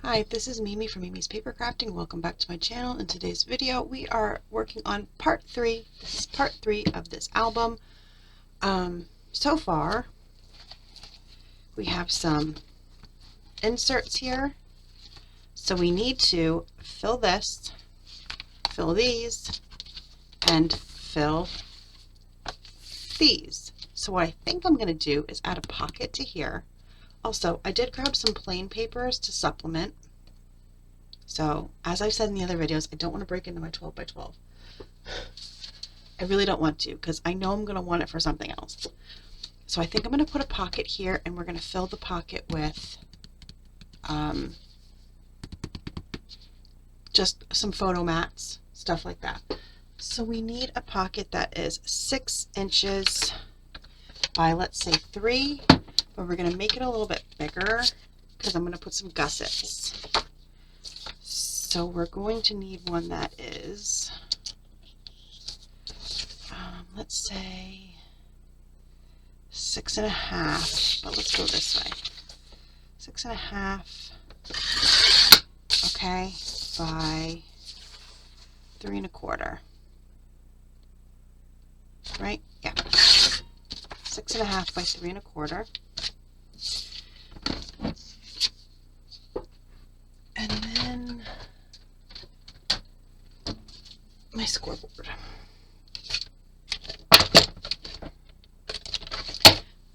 Hi, this is Mimi from Mimi's Papercrafting. Welcome back to my channel. In today's video, we are working on part 3. This is part 3 of this album. So far, we have some inserts here. So we need to fill this, fill these, and fill these. So what I think I'm going to do is add a pocket to here. Also, I did grab some plain papers to supplement. So, as I've said in the other videos, I don't want to break into my 12 by 12. I really don't want to, because I know I'm going to want it for something else. So I think I'm going to put a pocket here, and we're going to fill the pocket with just some photo mats, stuff like that. So we need a pocket that is 6 inches by, let's say, 3, but we're going to make it a little bit bigger because I'm going to put some gussets. So we're going to need one that is, let's say 6.5, but let's go this way. 6.5, okay, by 3.25, right? Yeah, 6.5 by 3.25. And then my scoreboard.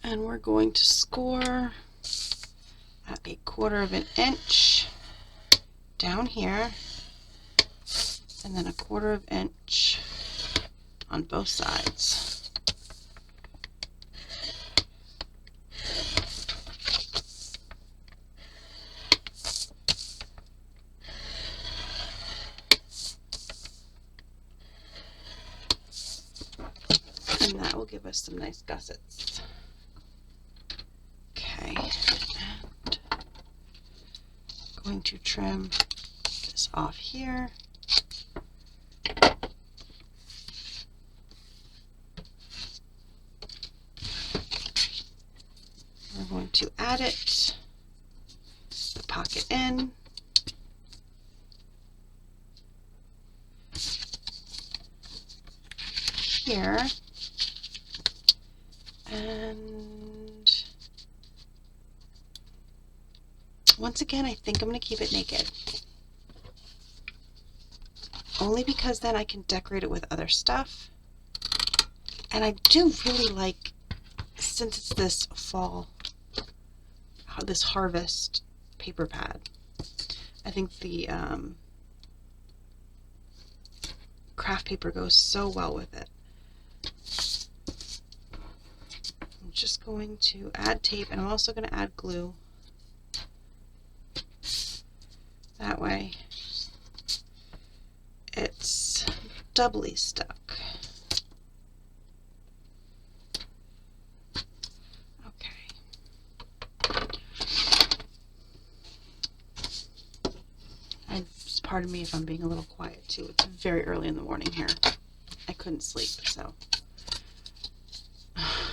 And we're going to score at 1/4 inch down here, and then 1/4 inch on both sides. And that will give us some nice gussets. Okay, and I'm going to trim this off here. We're going to add it, the pocket in. Here. And once again, I think I'm going to keep it naked. Only because then I can decorate it with other stuff. And I do really like, since it's this fall, this harvest paper pad, I think the craft paper goes so well with it. I'm just going to add tape, and I'm also going to add glue. That way it's doubly stuck. Okay. And pardon me if I'm being a little quiet too. It's very early in the morning here. I couldn't sleep, so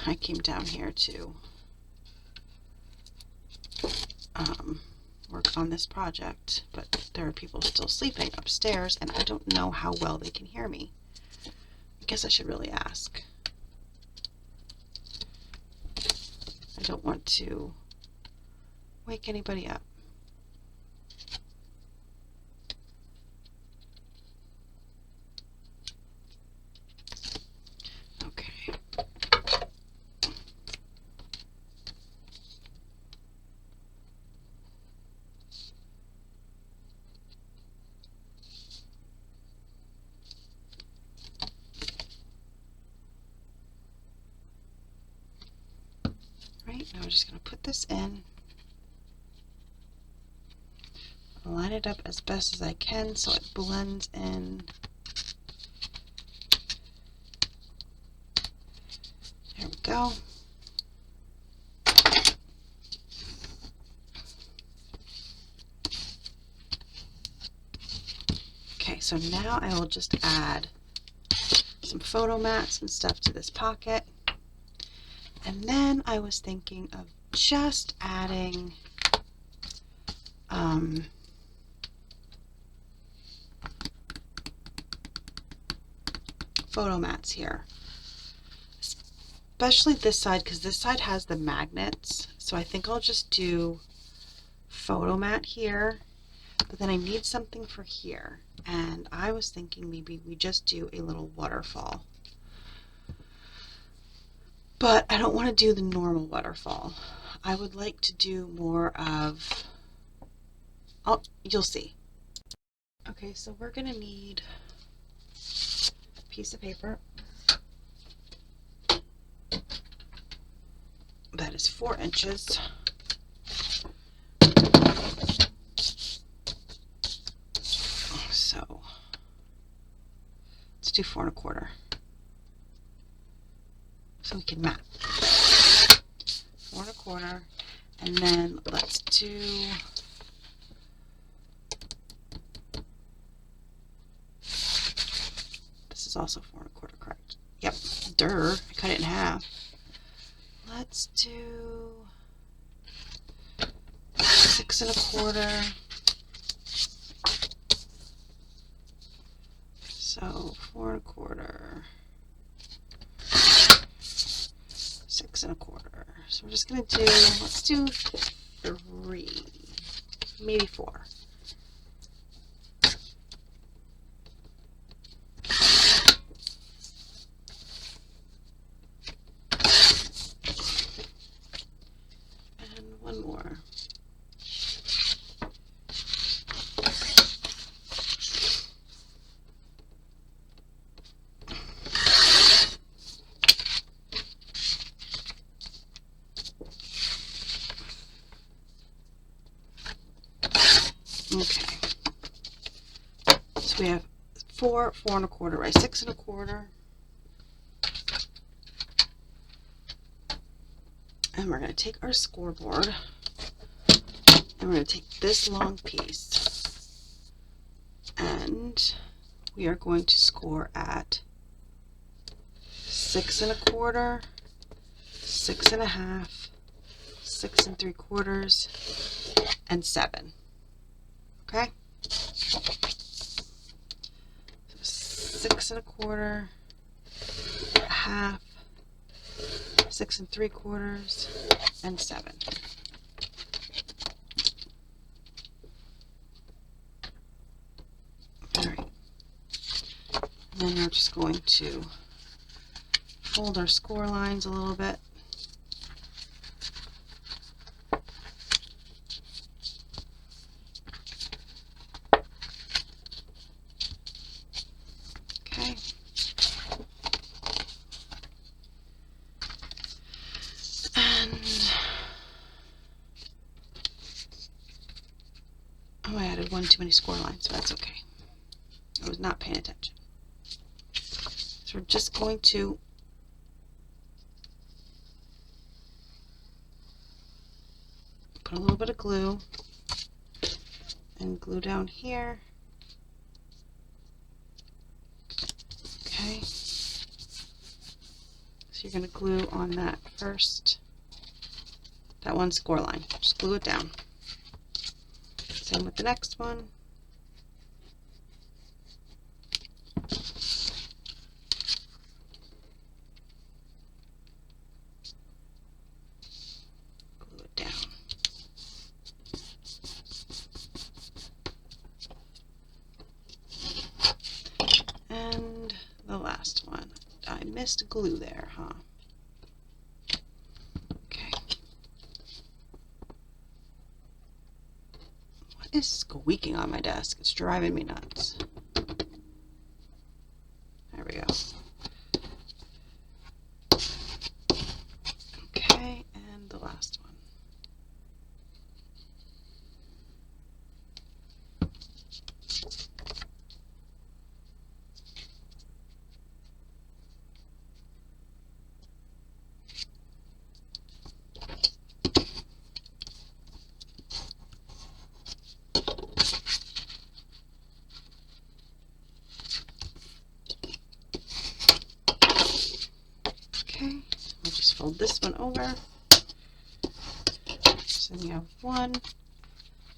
I came down here to work on this project, but there are people still sleeping upstairs, and I don't know how well they can hear me. I guess I should really ask. I don't want to wake anybody up. Okay. Right, now we're just going to put this in, line it up as best as I can so it blends in. There we go. Okay, so now I will just add some photo mats and stuff to this pocket. And then I was thinking of just adding photo mats here, especially this side because this side has the magnets. So I think I'll just do photo mat here, but then I need something for here, and I was thinking maybe we just do a little waterfall. But I don't want to do the normal waterfall. I would like to do more of, oh, you'll see. Okay, so we're going to need a piece of paper that is 4 inches. So let's do 4 1/4. So we can map 4 1/4, and then let's do this is also 4 1/4, correct? Yep, I cut it in half. Let's do 6 1/4. So 4 1/4. 6 1/4. So we're just gonna do, let's do 3, maybe 4. And one more. Okay, so we have 4 1/4 by 6 1/4, and we're going to take our scoreboard and we're going to take this long piece and we are going to score at 6 1/4, 6 1/2, 6 3/4, and 7. Okay, so 6 1/4, a half, 6 3/4, and 7. All right, and then we're just going to fold our score lines a little bit. Okay. And oh, I added one too many score lines, so that's okay. I was not paying attention. So we're just going to put a little bit of glue and glue down here. Okay. So you're going to glue on that first, that one score line. Just glue it down. Same with the next one. Glue it down. And the last one. I missed glue there, huh? Okay. What is squeaking on my desk? It's driving me nuts. There we go. Okay, and the last one. Okay, we'll just fold this one over. So then you have 1,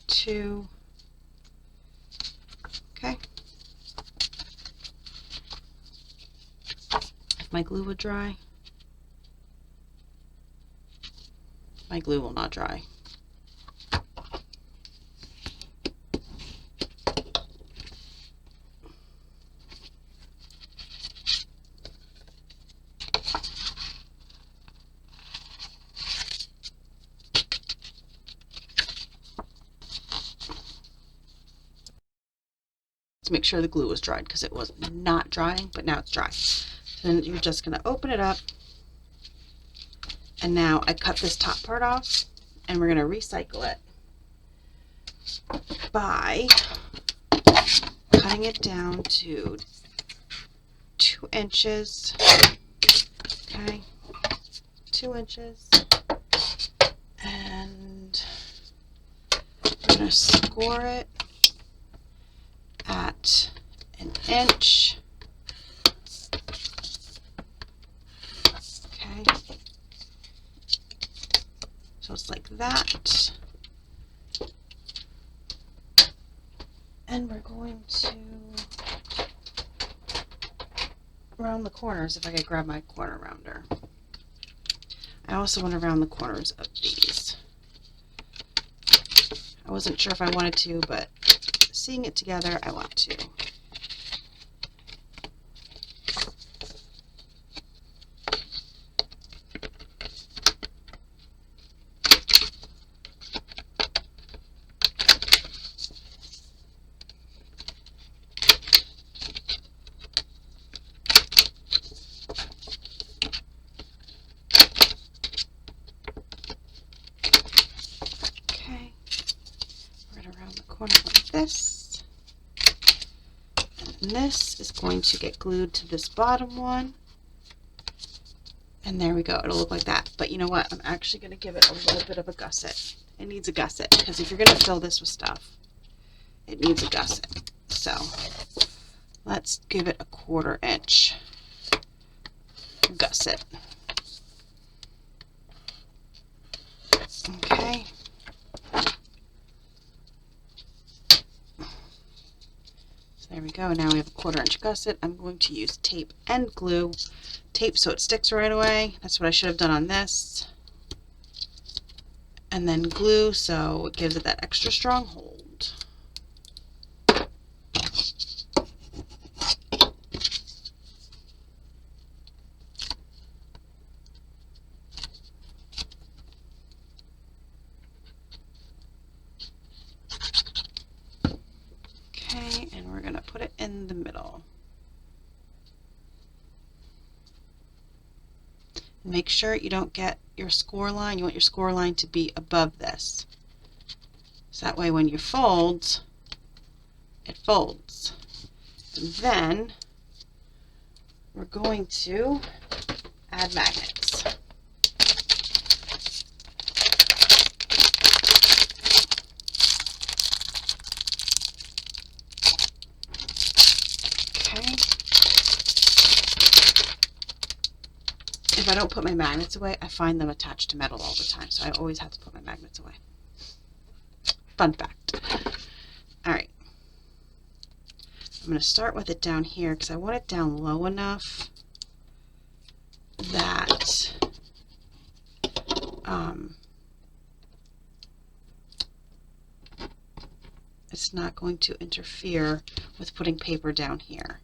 2, okay. my glue would dry. My glue will not dry. To make sure the glue was dried, because it was not drying, but now it's dry. So then you're just going to open it up, and now I cut this top part off, and we're going to recycle it by cutting it down to 2 inches. Okay, 2 inches, and we're going to score it at 1 inch. Okay, so it's like that, and we're going to round the corners. If I could grab my corner rounder, I also want to round the corners of these. I wasn't sure if I wanted to, but seeing it together, I want to. Okay, we're going to round the corner like this. And this is going to get glued to this bottom one. And there we go. It'll look like that. But you know what? I'm actually going to give it a little bit of a gusset. It needs a gusset, because if you're going to fill this with stuff, it needs a gusset. So let's give it a 1/4 inch gusset. Okay. So there we go. Now we have a 1/4 inch gusset. I'm going to use tape and glue. Tape so it sticks right away. That's what I should have done on this. And then glue so it gives it that extra strong hold. Okay, and we're going to put it in the middle. Make sure you don't get your score line. You want your score line to be above this. So that way when you fold, it folds. And then we're going to add magnets. Okay. If I don't put my magnets away, I find them attached to metal all the time, so I always have to put my magnets away. Fun fact. Alright. I'm going to start with it down here because I want it down low enough that it's not going to interfere with putting paper down here.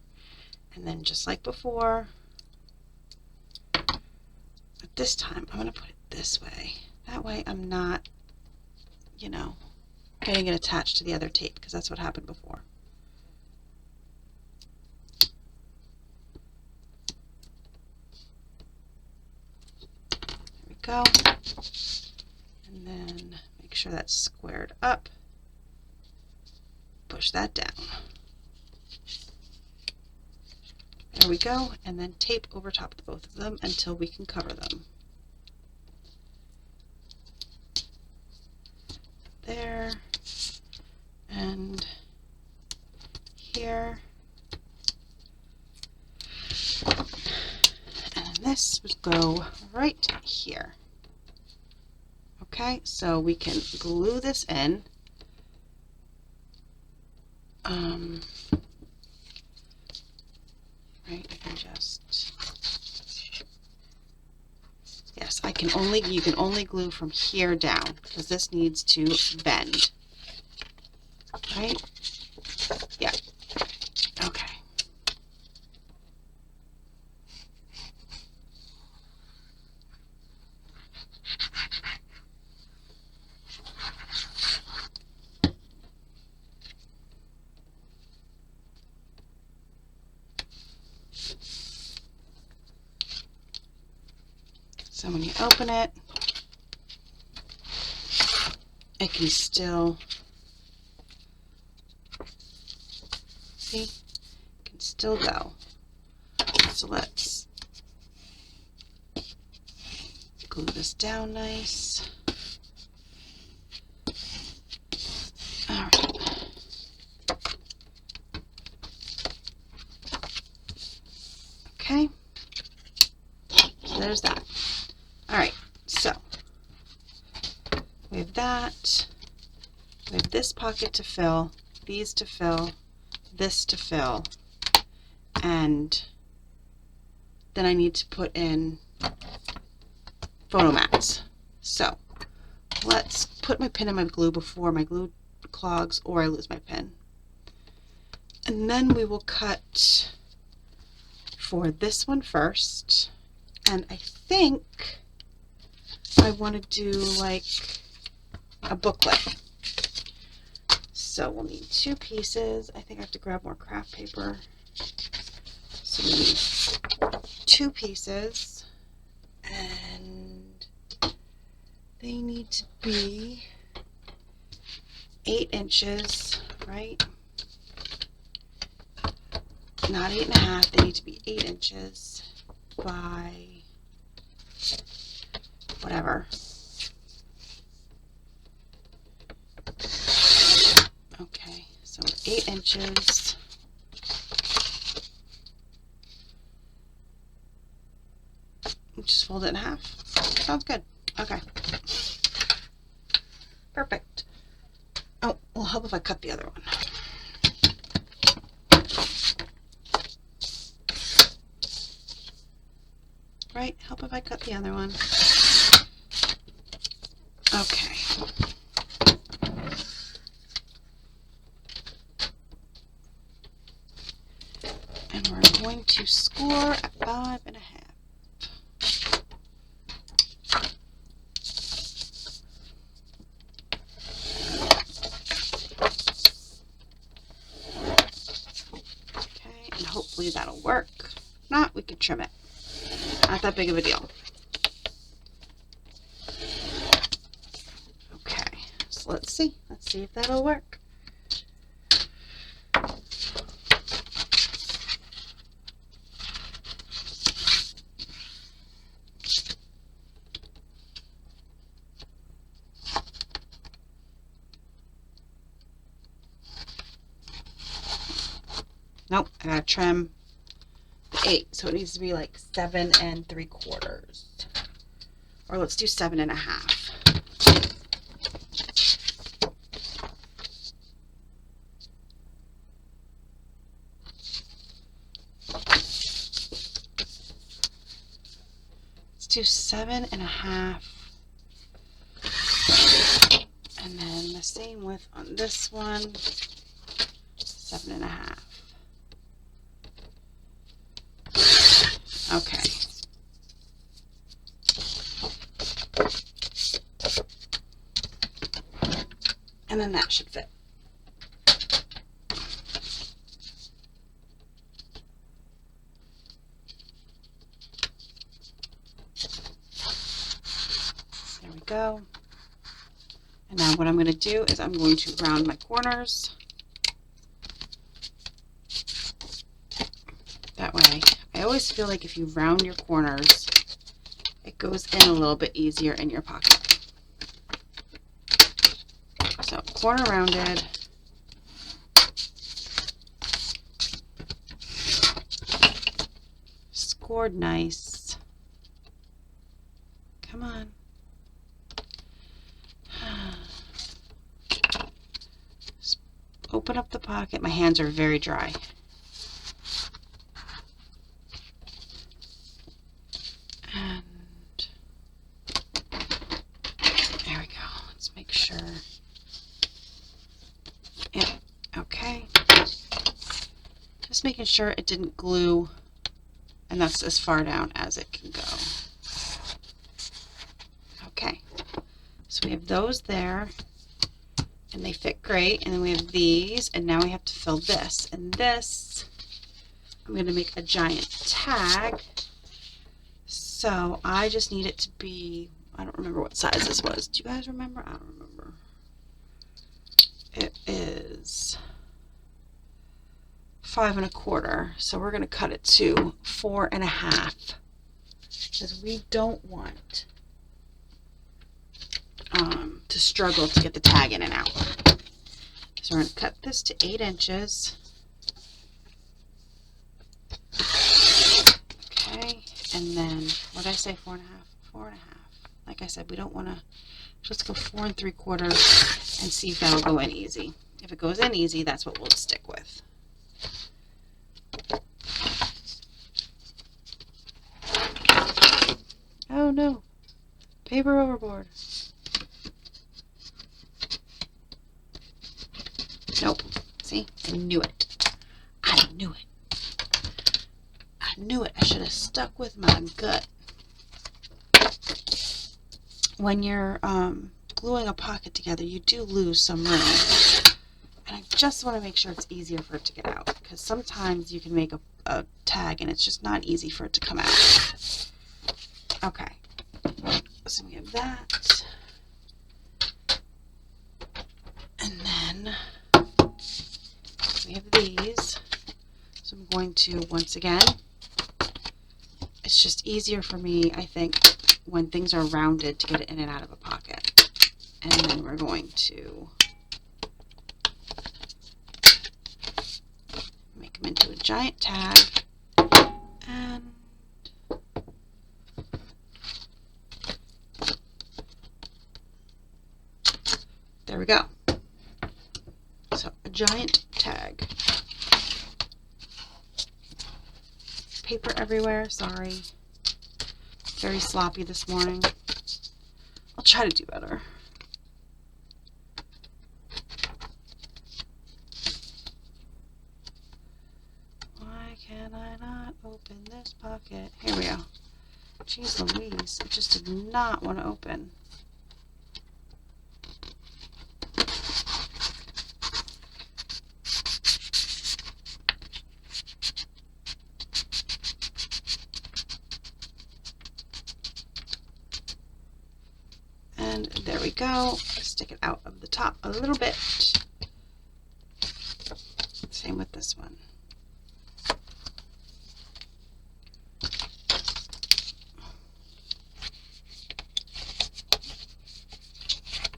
And then just like before, but this time I'm going to put it this way. That way I'm not, you know, getting it attached to the other tape, because that's what happened before. There we go. And then make sure that's squared up. Push that down. There we go, and then tape over top of both of them until we can cover them. There, and here, and this would go right here. Okay, so we can glue this in. Right, I can just you can only glue from here down because this needs to bend. Right? Yeah. Okay. So when you open it, it can still, see, it can still go. So let's glue this down nice. All right. Okay. So there's that. All right. So we have that. We have this pocket to fill, these to fill, this to fill, and then I need to put in photo mats. So let's put my pin in my glue before my glue clogs or I lose my pin. And then we will cut for this one first. And I think I want to do like a booklet. So we'll need 2 pieces. I think I have to grab more craft paper. So we need 2 pieces. And they need to be 8 inches, right? Not 8.5, they need to be 8 inches by whatever. Okay, so 8 inches. Just fold it in half. Sounds good. Okay. Perfect. Oh, will help if I cut the other one. Right? Help if I cut the other one. Okay. And we're going to score at 5.5. Okay, and hopefully that'll work. If not, we could trim it. Not that big of a deal. Okay, so let's see. Let's see if that'll work. Nope, I gotta trim the 8, so it needs to be like 7 3/4. Or let's do 7.5. Let's do 7.5. And then the same width on this one, 7.5. Okay. And then that should fit. There we go. And now what I'm going to do is I'm going to round my corners. That way, I always feel like if you round your corners, it goes in a little bit easier in your pocket. So corner rounded. Scored nice. Come on. Just open up the pocket. My hands are very dry. And just making sure it didn't glue, and that's as far down as it can go. Okay, so we have those there, and they fit great, and then we have these, and now we have to fill this, and this, I'm going to make a giant tag, so I just need it to be, I don't remember what size this was. Do you guys remember? I don't remember. It is 5 1/4, so we're going to cut it to 4 1/2, because we don't want to struggle to get the tag in and out. So we're going to cut this to 8 inches. Okay, and then, what did I say, 4 1/2? 4 1/2. Like I said, we don't want to, let's go 4 3/4 and see if that'll go in easy. If it goes in easy, that's what we'll stick with. Oh no, paper overboard. Nope. See? I knew it. I knew it. I knew it. I should have stuck with my gut. When you're gluing a pocket together, you do lose some room. And I just want to make sure it's easier for it to get out, because sometimes you can make a tag and it's just not easy for it to come out. Okay. So we have that. And then we have these. So I'm going to, once again, it's just easier for me, I think, when things are rounded to get it in and out of a pocket. And then we're going to make them into a giant tag. And there we go. So a giant tag. Paper everywhere, sorry. Very sloppy this morning. I'll try to do better. Why can I not open this pocket? Here we go. Jeez Louise, it just did not want to open. And there we go. Stick it out of the top a little bit. Same with this one.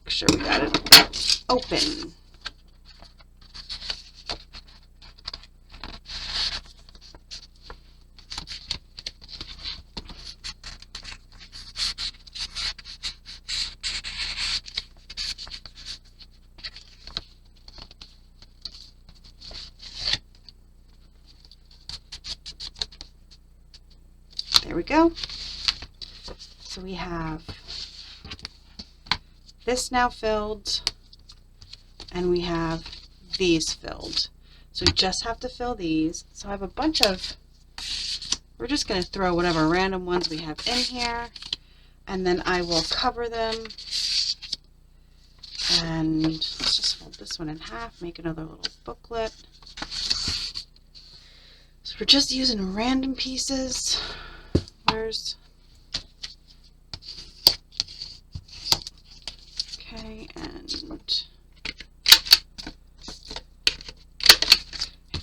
Make sure we got it open. There we go. So we have this now filled, and we have these filled. So we just have to fill these. So I have a bunch of, we're just going to throw whatever random ones we have in here, and then I will cover them. And let's just fold this one in half, make another little booklet. So we're just using random pieces. Okay, and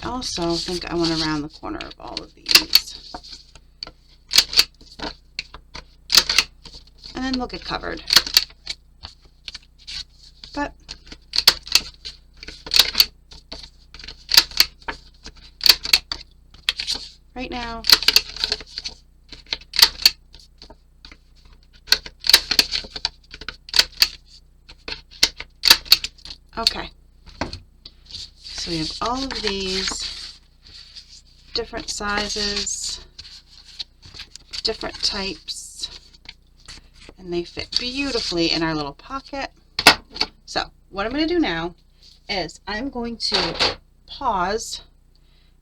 I also think I want to round the corner of all of these. And then they'll get covered. But right now, okay, so we have all of these different sizes, different types, and they fit beautifully in our little pocket. So what I'm going to do now is I'm going to pause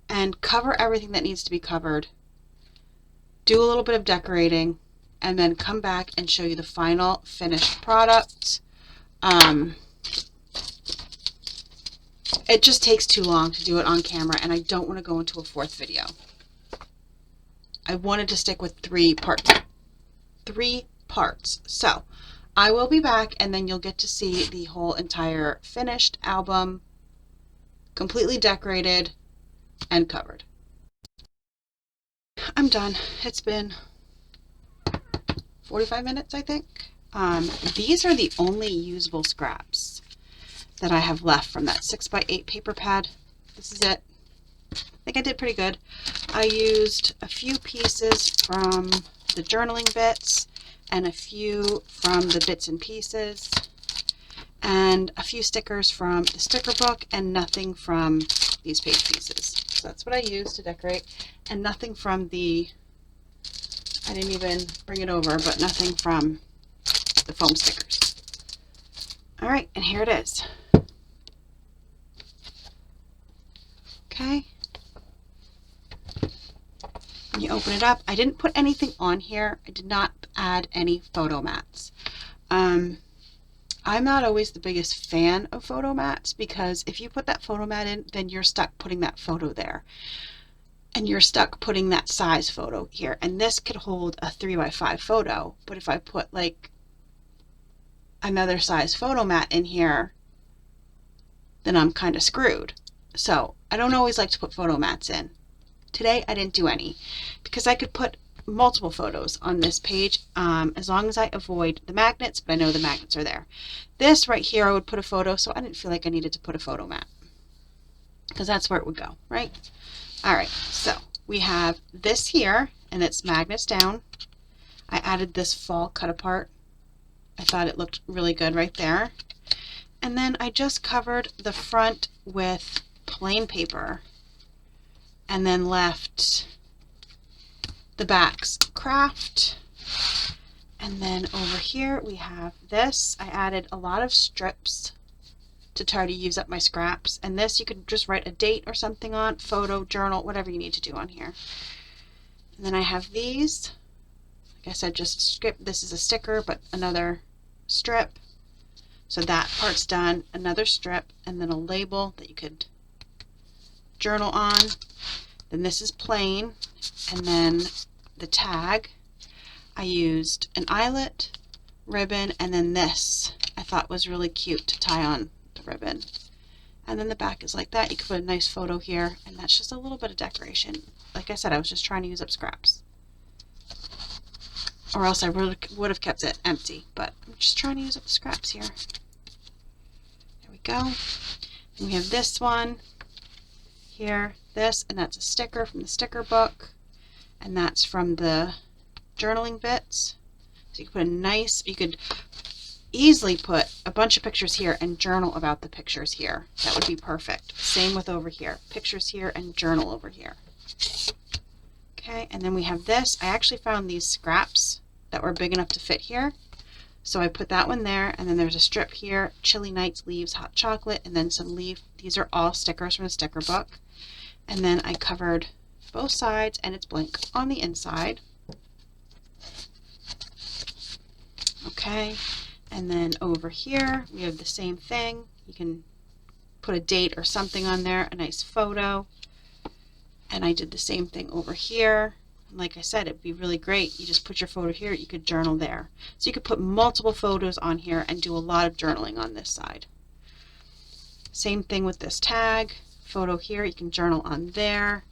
and cover everything that needs to be covered. Do a little bit of decorating, and then come back and show you the final finished product. It just takes too long to do it on camera, and I don't want to go into a fourth video. I wanted to stick with three parts. So I will be back, and then you'll get to see the whole entire finished album, completely decorated and covered. I'm done. It's been 45 minutes, I think. These are the only usable scraps that I have left from that 6x8 paper pad. This is it. I think I did pretty good. I used a few pieces from the journaling bits and a few from the bits and pieces and a few stickers from the sticker book and nothing from these page pieces. So that's what I used to decorate, and nothing from the, I didn't even bring it over, but nothing from the foam stickers. All right, and here it is. Okay. When you open it up, I didn't put anything on here. I did not add any photo mats. I'm not always the biggest fan of photo mats, because if you put that photo mat in, then you're stuck putting that photo there. And you're stuck putting that size photo here. And this could hold a 3x5 photo. But if I put like another size photo mat in here, then I'm kind of screwed. So I don't always like to put photo mats in. Today I didn't do any, because I could put multiple photos on this page as long as I avoid the magnets, but I know the magnets are there. This right here I would put a photo, so I didn't feel like I needed to put a photo mat, because that's where it would go, right? Alright, so we have this here, and it's magnets down. I added this fall cut apart. I thought it looked really good right there. And then I just covered the front with plain paper, and then left the backs craft. And then over here we have this. I added a lot of strips to try to use up my scraps, and this you could just write a date or something on, photo, journal, whatever you need to do on here. And then I have these, like I said, just a strip. This is a sticker, but another strip. So that part's done. Another strip, and then a label that you could journal on. Then this is plain, and then the tag. I used an eyelet, ribbon, and then this I thought was really cute to tie on the ribbon. And then the back is like that. You could put a nice photo here, and that's just a little bit of decoration. Like I said, I was just trying to use up scraps, or else I would have kept it empty, but I'm just trying to use up the scraps here. There we go. And we have this one here, this, and that's a sticker from the sticker book, and that's from the journaling bits. So you could put a nice, you could easily put a bunch of pictures here and journal about the pictures here. That would be perfect. Same with over here, pictures here and journal over here. Okay, and then we have this. I actually found these scraps that were big enough to fit here, so I put that one there, and then there's a strip here, chilly nights, leaves, hot chocolate, and then some leaf. These are all stickers from the sticker book. And then I covered both sides, and it's blank on the inside. Okay, and then over here we have the same thing. You can put a date or something on there, a nice photo. And I did the same thing over here. And like I said, it'd be really great. You just put your photo here, you could journal there. So you could put multiple photos on here and do a lot of journaling on this side. Same thing with this tag. Photo here, you can journal on there.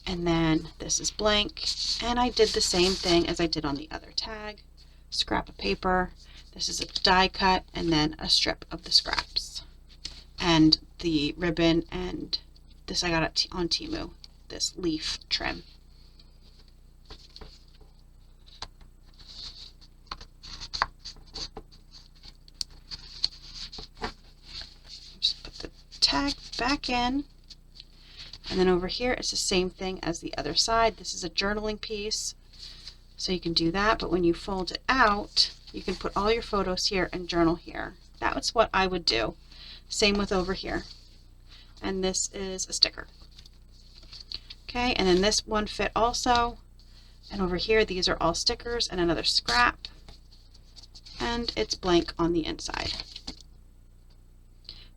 And then this is blank. And I did the same thing as I did on the other tag. Scrap of paper. This is a die cut, and then a strip of the scraps. And the ribbon, and this I got on Temu, this leaf trim. Just put the tag back in. And then over here, it's the same thing as the other side. This is a journaling piece, so you can do that. But when you fold it out, you can put all your photos here and journal here. That's what I would do. Same with over here. And this is a sticker. Okay, and then this one fit also. And over here, these are all stickers and another scrap. And it's blank on the inside.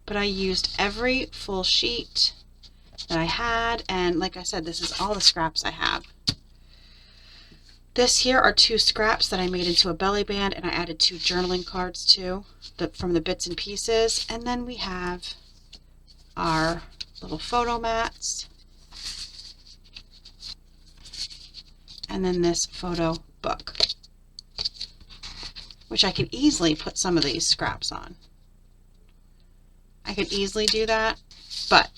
But I used every full sheet that I had, and like I said, this is all the scraps I have. This here are 2 scraps that I made into a belly band, and I added 2 journaling cards too, from the bits and pieces. And then we have our little photo mats, and then this photo book, which I could easily put some of these scraps on. I could easily do that, but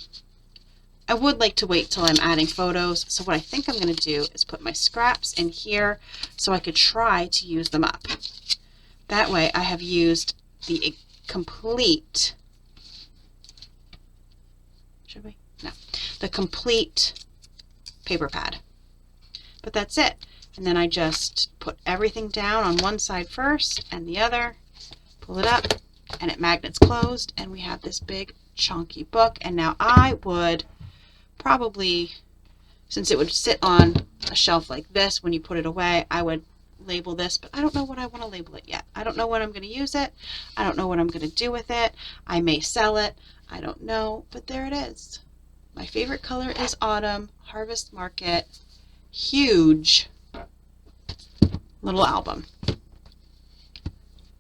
I would like to wait till I'm adding photos. So what I think I'm going to do is put my scraps in here so I could try to use them up. That way I have used the complete, should we? No, the complete paper pad. But that's it. And then I just put everything down on one side first and the other, pull it up, and it magnets closed, and we have this big chunky book. And now I would probably, since it would sit on a shelf like this when you put it away, I would label this, but I don't know what I want to label it yet. I don't know when I'm going to use it. I don't know what I'm going to do with it. I may sell it. I don't know, but there it is. My favorite color is autumn, Harvest Market, huge little album.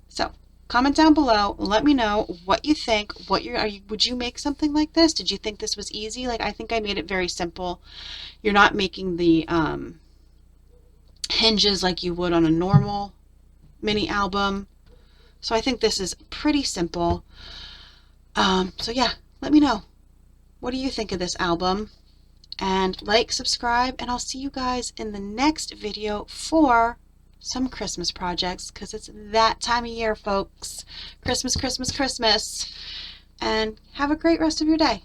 So comment down below, let me know what you think. Would you make something like this? Did you think this was easy? Like, I think I made it very simple. You're not making the hinges like you would on a normal mini album. So I think this is pretty simple. So yeah, let me know. What do you think of this album? And like, subscribe, and I'll see you guys in the next video for some Christmas projects, because it's that time of year, folks. Christmas, Christmas, Christmas. And have a great rest of your day.